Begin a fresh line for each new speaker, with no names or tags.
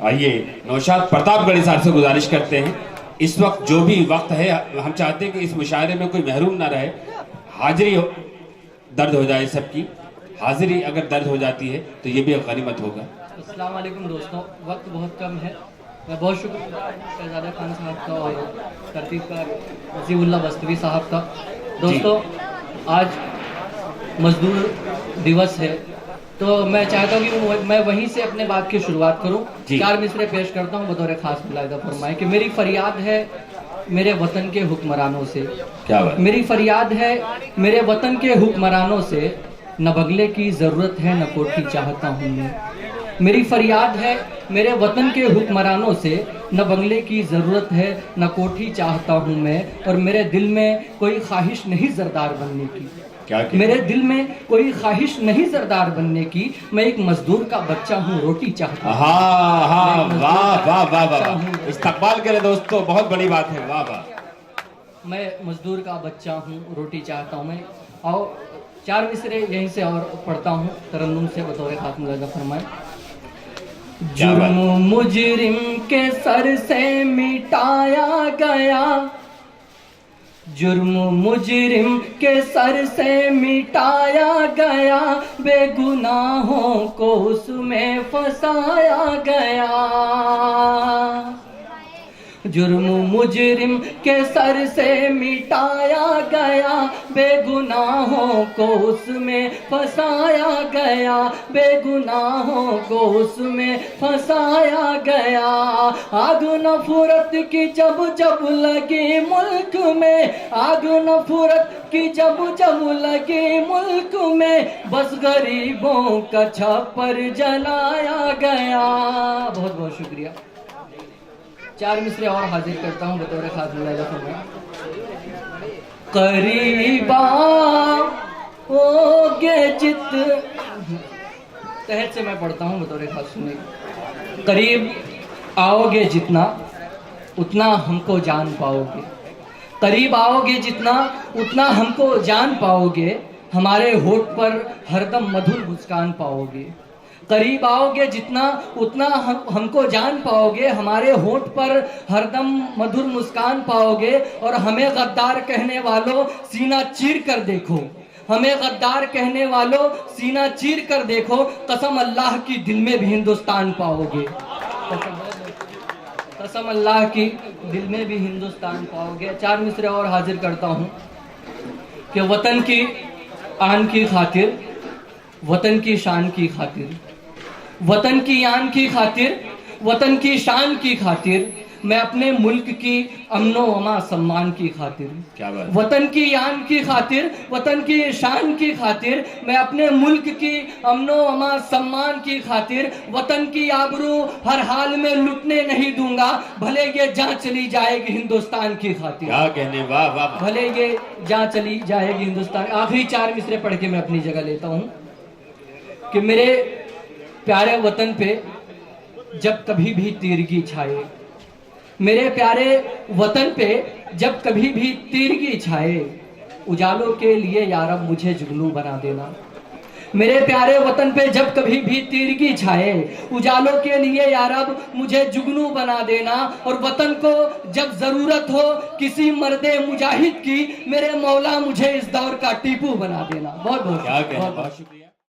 आइए नौशाद प्रतापगढ़ी साहब से गुजारिश करते हैं, इस वक्त जो भी वक्त है हम चाहते हैं कि इस मुशायरे में कोई महरूम ना रहे, हाजिरी दर्द हो जाए सबकी, हाजिरी अगर दर्द हो जाती है तो ये भी गनीमत होगा।
अस्सलाम वालेकुम दोस्तों, वक्त बहुत कम है। मैं बहुत शुक्रिया शहजादा खान साहब का और तरतीब का वसीउल्लाह बस्तवी साहब का। दोस्तों आज मजदूर दिवस है तो मैं चाहता हूँ कि मैं वहीं से अपने बात की शुरुआत करूँ। 4 मिसरे पेश करता हूँ बतौर खास मुलाहिदा फरमाएं कि मेरी फरियाद है मेरे वतन के हुक्मरानों से।
क्या बात?
मेरी फरियाद है मेरे वतन के हुक्मरानों से, न बंगले की ज़रूरत है न कोठी चाहता हूँ मैं। मेरी फरियाद है मेरे वतन के हुक्मरानों से, न बंगले की ज़रूरत है न कोठी चाहता हूँ मैं, और मेरे दिल में कोई ख्वाहिश नहीं ज़रदार बनने की। मेरे दिल में कोई ख्वाहिश नहीं ज़रदार बनने की, मैं एक मजदूर का बच्चा हूँ, रोटी चाहता हूँ।
हाँ, वाह वाह वाह वाह, इस्तकबाल करें दोस्तों, बहुत बड़ी बात है, वाह वाह।
मैं मजदूर का बच्चा हूँ, रोटी चाहता हूँ मैं। और 4 मिसरे यहीं से और पढ़ता हूँ तरन्नुम से बतौर खास मुलाहिदा फरमाएं। जुर्म मुजरिम के सर से मिटाया गया, जुर्म मुजरिम के सर से मिटाया गया, बेगुनाहों को उसमें फंसाया गया। जुर्म मुजरिम के सर से मिटाया गया, बेगुनाहों को उसमें फंसाया गया, बेगुनाहों को उसमें फंसाया गया। आग नफरत की जब जब लगी मुल्क में, आग नफरत की जब जब लगी मुल्क में, बस गरीबों का छप्पर जलाया गया। बहुत बहुत शुक्रिया। 4 मिसरे और हाजिर करता हूँ बतौर खास मुलाहिदा फरमाएं। करीबा होगे जित, तहत से मैं पढ़ता हूँ बतौर खास सुनिए। करीब आओगे जितना उतना हमको जान पाओगे, करीब आओगे जितना उतना हमको जान पाओगे, हमारे होठ पर हरदम मधुर मुस्कान पाओगे। करीब आओगे जितना उतना हमको जान पाओगे, हमारे होठ पर हरदम मधुर मुस्कान पाओगे, और हमें गद्दार कहने वालों सीना चीर कर देखो, हमें गद्दार कहने वालों सीना चीर कर देखो, कसम अल्लाह की दिल में भी हिंदुस्तान पाओगे। कसम अल्लाह की दिल में भी हिंदुस्तान पाओगे। 4 मिसरे और हाजिर करता हूँ कि वतन की आन की खातिर, वतन की शान की खातिर, वतन की आन की खातिर, वतन की शान की खातिर, मैं अपने मुल्क की अमनो अमा सम्मान की खातिर,
क्या बात?
वतन की आन की खातिर, वतन की शान की खातिर, मैं अपने मुल्क की अमनो अमा सम्मान की खातिर, वतन की आबरू हर हाल में लुटने नहीं दूंगा, भले ये जान चली जाएगी हिंदुस्तान की खातिर।
क्या कहने, वाह वाह।
भले ये जान चली जाएगी हिंदुस्तान। आखिरी 4 मिसरे पढ़ के मैं अपनी जगह लेता हूँ कि मेरे प्यारे वतन पे जब कभी भी तीरगी छाए, मेरे प्यारे वतन पे जब कभी भी तीरगी छाए, उजालों के लिए यारब मुझे जुगनू बना देना। मेरे प्यारे वतन पे जब कभी भी तीरगी छाए, उजालों के लिए यारब मुझे जुगनू बना देना, और वतन को जब जरूरत हो किसी मर्दे मुजाहिद की, मेरे मौला मुझे इस दौर का टीपू बना देना। बहुत बहुत शुक्रिया।